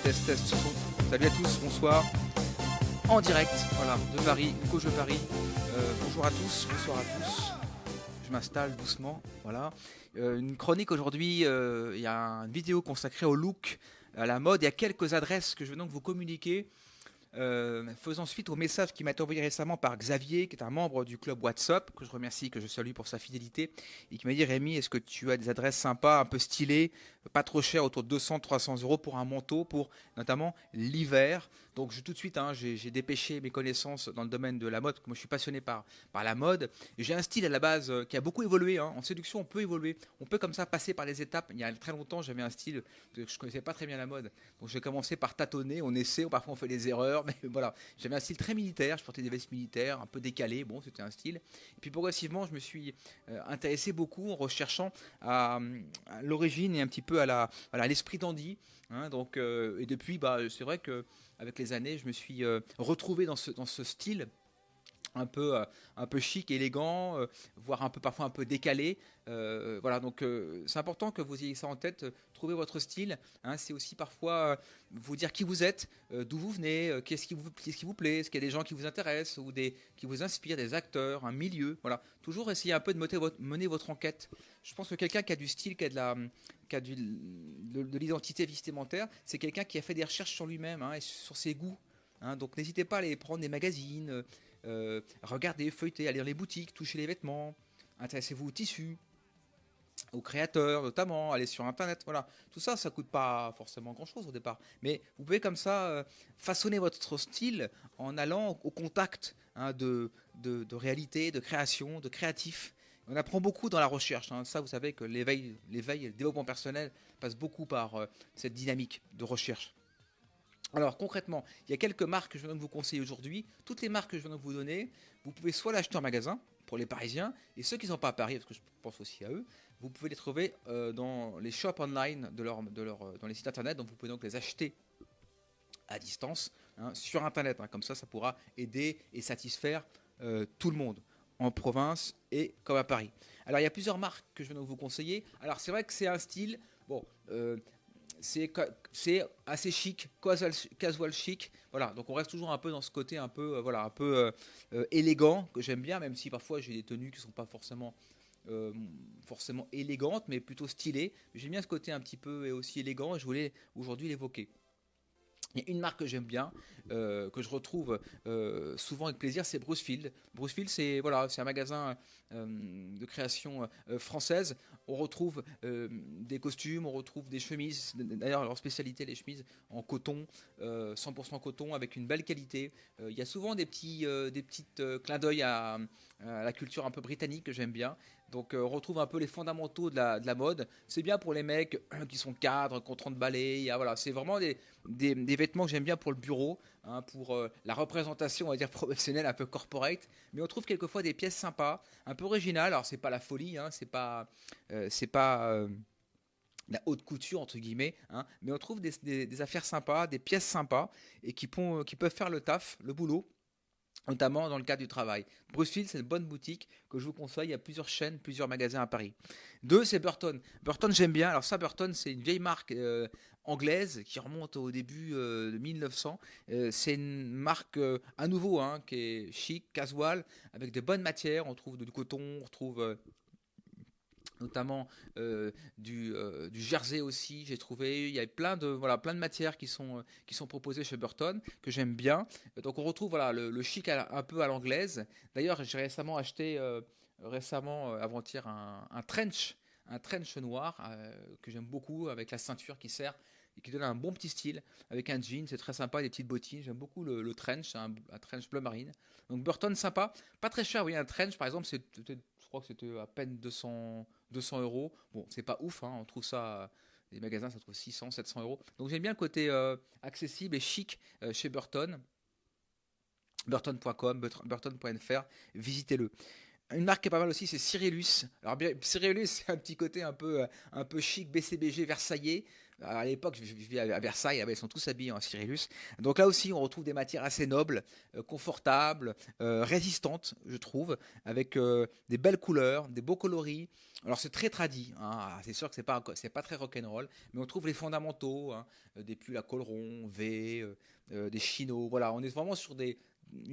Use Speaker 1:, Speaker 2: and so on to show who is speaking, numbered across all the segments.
Speaker 1: Test, test, son. Salut à tous, bonsoir. En direct, voilà, de Paris, Coach de Paris. Bonjour à tous, bonsoir à tous. Je m'installe doucement, voilà. Une chronique aujourd'hui, il y a une vidéo consacrée au look, à la mode. Il y a quelques adresses que je vais donc vous communiquer. Faisant suite au message qui m'a été envoyé récemment par Xavier, qui est un membre du club WhatsApp, que je remercie, que je salue pour sa fidélité, et qui m'a dit: Rémi, est-ce que tu as des adresses sympas, un peu stylées, pas trop chères, autour de 200-300 euros pour un manteau, pour notamment l'hiver? Donc tout de suite, j'ai dépêché mes connaissances dans le domaine de la mode, parce que moi je suis passionné par la mode. J'ai un style à la base qui a beaucoup évolué. En séduction, on peut évoluer, on peut comme ça passer par les étapes. Il y a très longtemps, j'avais un style que je connaissais pas très bien la mode. Donc j'ai commencé par tâtonner, on essaie, parfois on fait des erreurs, mais voilà. J'avais un style très militaire, je portais des vestes militaires, un peu décalées, bon, c'était un style. Et puis progressivement, je me suis intéressé beaucoup en recherchant à l'origine et un petit peu à l'esprit dandy. Donc, et depuis, c'est vrai qu'avec les années, je me suis retrouvé dans ce style un peu chic, élégant, voire parfois un peu décalé. Voilà, donc c'est important que vous ayez ça en tête. Trouver votre style, c'est aussi parfois vous dire qui vous êtes, d'où vous venez, qu'est-ce qui vous plaît, est-ce qu'il y a des gens qui vous intéressent ou qui vous inspirent, des acteurs, un milieu. Voilà, toujours essayer un peu de mener votre enquête. Je pense que quelqu'un qui a du style, qui a de l'identité vestimentaire, c'est quelqu'un qui a fait des recherches sur lui-même et sur ses goûts. Donc n'hésitez pas à aller prendre des magazines. Regardez, feuilletez, allez dans les boutiques, touchez les vêtements, intéressez-vous aux tissus, aux créateurs notamment, allez sur internet, voilà. Tout ça, ça coûte pas forcément grand chose au départ, mais vous pouvez comme ça façonner votre style en allant au contact de réalité, de création, de créatif. On apprend beaucoup dans la recherche, ça vous savez que l'éveil et le développement personnel passe beaucoup par cette dynamique de recherche. Alors concrètement, il y a quelques marques que je viens de vous conseiller aujourd'hui. Toutes les marques que je viens de vous donner, vous pouvez soit l'acheter en magasin pour les Parisiens, et ceux qui ne sont pas à Paris, parce que je pense aussi à eux, vous pouvez les trouver dans les shops online dans les sites internet, donc vous pouvez donc les acheter à distance sur internet. Comme ça pourra aider et satisfaire tout le monde, en province et comme à Paris. Alors il y a plusieurs marques que je viens de vous conseiller. Alors c'est vrai que c'est un style, c'est assez chic, casual chic. Voilà, donc on reste toujours un peu dans ce côté un peu élégant que j'aime bien, même si parfois j'ai des tenues qui ne sont pas forcément élégantes, mais plutôt stylées. J'aime bien ce côté un petit peu et aussi élégant, et je voulais aujourd'hui l'évoquer. Il y a une marque que j'aime bien, que je retrouve souvent avec plaisir, c'est Brucefield. Brucefield, c'est un magasin de création française. On retrouve des costumes, on retrouve des chemises. D'ailleurs, leur spécialité, les chemises en coton, 100% coton, avec une belle qualité. Il y a souvent des petits clins d'œil à la culture un peu britannique que j'aime bien. Donc on retrouve un peu les fondamentaux de la mode. C'est bien pour les mecs qui sont cadres, qui ont 30 balais. Voilà, c'est vraiment des vêtements que j'aime bien pour le bureau, pour la représentation, on va dire, professionnelle, un peu corporate. Mais on trouve quelquefois des pièces sympas, un peu originales. Alors c'est pas la folie, c'est pas la haute couture entre guillemets, mais on trouve des affaires sympas, des pièces sympas et qui peuvent faire le taf, le boulot, notamment dans le cadre du travail. Brucefield, c'est une bonne boutique que je vous conseille. Il y a plusieurs chaînes, plusieurs magasins à Paris. 2, c'est Burton. Burton, j'aime bien. Alors ça, Burton, c'est une vieille marque anglaise qui remonte au début de 1900. C'est une marque à nouveau qui est chic, casual, avec de bonnes matières. On trouve du coton, on retrouve notamment du jersey aussi, j'ai trouvé. Il y a plein de matières qui sont proposées chez Burton, que j'aime bien. Donc on retrouve le chic un peu à l'anglaise. D'ailleurs, j'ai récemment acheté, avant-hier, un trench noir que j'aime beaucoup, avec la ceinture qui sert et qui donne un bon petit style, avec un jean, c'est très sympa, des petites bottines. J'aime beaucoup le trench, un trench bleu marine. Donc Burton, sympa, pas très cher. Oui, un trench par exemple, je crois que c'était à peine 200 euros. Bon, c'est pas ouf, on trouve ça, les magasins, ça trouve 600, 700 euros. Donc j'aime bien le côté accessible et chic chez Burton. Burton.com, burton.fr, visitez-le. Une marque qui est pas mal aussi, c'est Cyrillus. Alors bien, Cyrillus, c'est un petit côté un peu chic, BCBG, versaillais. À l'époque, je vivais à Versailles, ah ben, ils sont tous habillés en Cyrillus. Donc là aussi, on retrouve des matières assez nobles, confortables, résistantes, je trouve, avec des belles couleurs, des beaux coloris. Alors c'est très tradi, hein. C'est sûr que c'est pas très rock'n'roll, mais on trouve les fondamentaux, hein, des pulls à col rond, V, des chinos. Voilà, on est vraiment sur une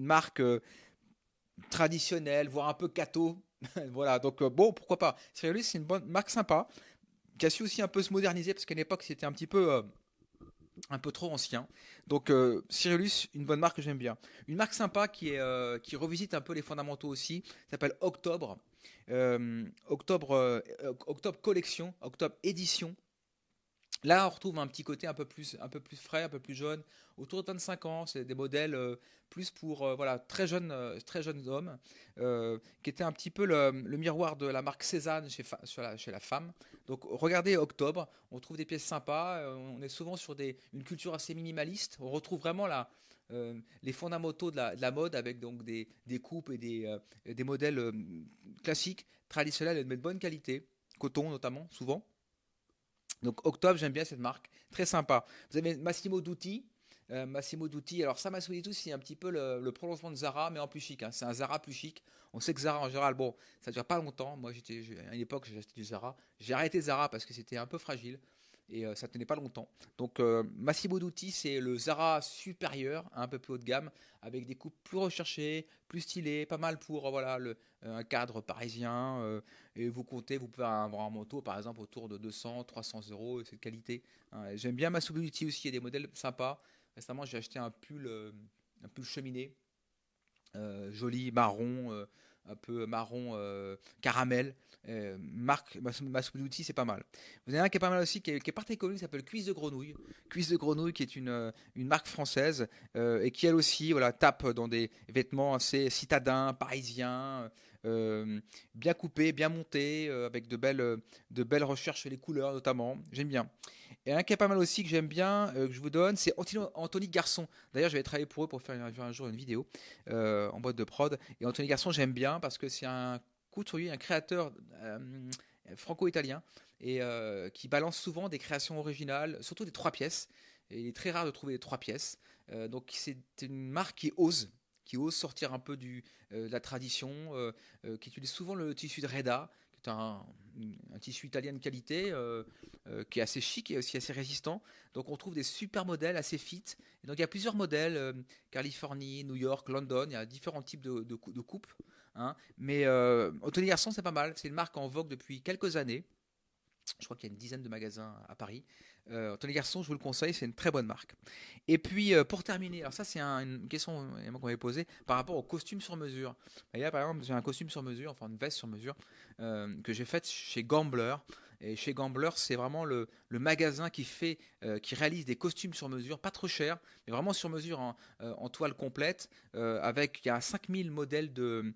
Speaker 1: marque traditionnelle, voire un peu catho. Voilà, donc bon, pourquoi pas. Cyrillus, c'est une bonne marque sympa qui a su aussi un peu se moderniser parce qu'à l'époque c'était un peu trop ancien. Donc Cyrillus, une bonne marque que j'aime bien. Une marque sympa qui revisite un peu les fondamentaux aussi, s'appelle Octobre. Octobre Collection, Octobre Édition. Là, on retrouve un petit côté un peu plus frais, un peu plus jeune, autour de 25 ans. C'est des modèles plus pour voilà, très jeunes hommes, qui étaient un petit peu le miroir de la marque Cézanne chez la femme. Donc, regardez Octobre, on trouve des pièces sympas. On est souvent sur une culture assez minimaliste. On retrouve vraiment les fondamentaux de la mode avec donc des coupes et des modèles classiques, traditionnels, mais de bonne qualité, coton notamment, souvent. Donc Octobre, j'aime bien cette marque, très sympa. Vous avez Massimo Dutti. Massimo Dutti, alors ça, Massimo Dutti, c'est un petit peu le prolongement de Zara, mais en plus chic, hein. C'est un Zara plus chic. On sait que Zara, en général, bon, ça dure pas longtemps. Moi, à une époque, j'ai acheté du Zara. J'ai arrêté Zara parce que c'était un peu fragile et ça tenait pas longtemps. Donc Massimo Dutti, c'est le Zara supérieur, un peu plus haut de gamme, avec des coupes plus recherchées, plus stylées, pas mal pour voilà un cadre parisien. Et vous comptez, vous pouvez avoir un manteau par exemple autour de 200, 300 euros, et c'est de qualité, hein. J'aime bien Massimo Dutti aussi, il y a des modèles sympas. Récemment, j'ai acheté un pull cheminée, joli, marron, un peu marron caramel. Marque Massimo Dutti, c'est pas mal. Vous avez un qui est pas mal aussi, qui est pas très connu, qui s'appelle Cuisse de Grenouille. Cuisse de Grenouille, qui est une marque française et qui elle aussi voilà, tape dans des vêtements assez citadins, parisiens. Bien coupés, bien montés, avec de belles recherches sur les couleurs notamment. J'aime bien. Et un qui est pas mal aussi que j'aime bien, que je vous donne, c'est Anthony Garçon. D'ailleurs, je vais travailler pour eux pour faire un jour une vidéo en boîte de prod. Et Anthony Garçon, j'aime bien parce que c'est un couturier, un créateur franco-italien et qui balance souvent des créations originales, surtout des trois pièces. Et il est très rare de trouver des trois pièces. Donc c'est une marque qui ose sortir un peu de la tradition, qui utilise souvent le tissu de Reda, qui est un tissu italien de qualité, qui est assez chic et aussi assez résistant. Donc on trouve des super modèles assez fit. Et donc il y a plusieurs modèles, Californie, New York, London, il y a différents types de coupes, hein. Mais Anthony Garçon, c'est pas mal. C'est une marque en vogue depuis quelques années. Je crois qu'il y a une dizaine de magasins à Paris. Anthony Garçon, je vous le conseille, c'est une très bonne marque. Et puis, pour terminer, alors ça, c'est une question qu'on m'avait posée par rapport au costume sur mesure. Et là, par exemple, j'ai un costume sur mesure, enfin une veste sur mesure, que j'ai faite chez Gambler. Et chez Gambler, c'est vraiment le magasin qui réalise des costumes sur mesure, pas trop cher, mais vraiment sur mesure en toile complète, il y a 5000 modèles de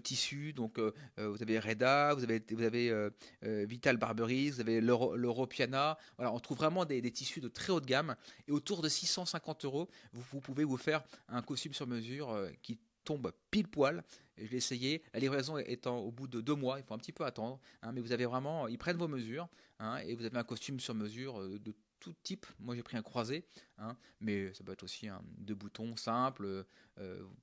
Speaker 1: tissus. Donc, vous avez Reda, vous avez Vital Barberis, vous avez l'Europiana. Voilà, on trouve vraiment des tissus de très haut de gamme. Et autour de 650 euros, vous pouvez vous faire un costume sur mesure qui tombe pile poil. Et je l'ai essayé. La livraison étant au bout de 2 mois, il faut un petit peu attendre, hein, mais vous avez vraiment, ils prennent vos mesures, hein, et vous avez un costume sur mesure de tout type. Moi j'ai pris un croisé, hein, mais ça peut être aussi un deux boutons simple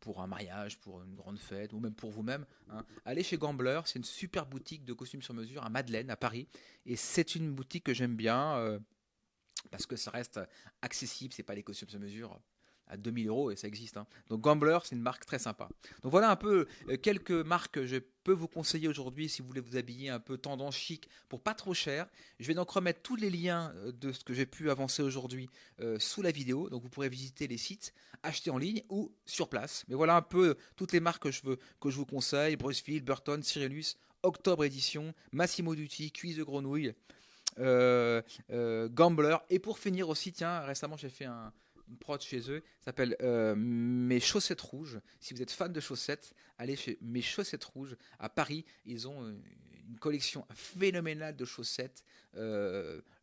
Speaker 1: pour un mariage, pour une grande fête ou même pour vous-même, hein. Allez chez Gambler, c'est une super boutique de costumes sur mesure à Madeleine, à Paris, et c'est une boutique que j'aime bien. Parce que ça reste accessible, c'est pas les costumes sur mesure à 2000 euros et ça existe, hein. Donc Gambler, c'est une marque très sympa. Donc voilà un peu quelques marques que je peux vous conseiller aujourd'hui si vous voulez vous habiller un peu tendance chic pour pas trop cher. Je vais donc remettre tous les liens de ce que j'ai pu avancer aujourd'hui sous la vidéo. Donc vous pourrez visiter les sites, acheter en ligne ou sur place. Mais voilà un peu toutes les marques que je vous conseille: Brucefield, Burton, Cyrillus, Octobre Édition, Massimo Dutti, Cuisse de Grenouille, Gambler. Et pour finir aussi, tiens, récemment j'ai fait une prod chez eux, ça s'appelle Mes Chaussettes Rouges. Si vous êtes fan de chaussettes, allez chez Mes Chaussettes Rouges à Paris. Ils ont une collection phénoménale de chaussettes,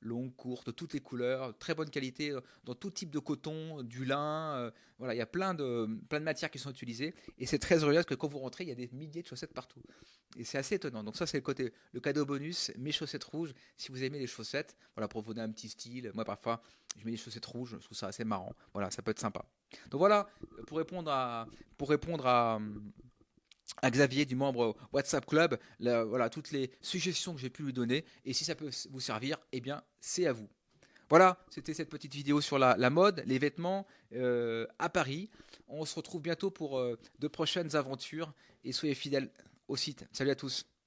Speaker 1: longues, courtes, toutes les couleurs, très bonne qualité, dans tout type de coton, du lin. Voilà, il y a plein de matières qui sont utilisées. Et c'est très original parce que quand vous rentrez, il y a des milliers de chaussettes partout. Et c'est assez étonnant. Donc ça, c'est le cadeau bonus, mes chaussettes rouges. Si vous aimez les chaussettes, voilà, pour vous donner un petit style. Moi, parfois, je mets des chaussettes rouges. Je trouve ça assez marrant. Voilà, ça peut être sympa. Donc voilà, pour répondre à Xavier du membre WhatsApp Club, voilà, toutes les suggestions que j'ai pu lui donner. Et si ça peut vous servir, eh bien, c'est à vous. Voilà, c'était cette petite vidéo sur la mode, les vêtements à Paris. On se retrouve bientôt pour de prochaines aventures et soyez fidèles au site. Salut à tous.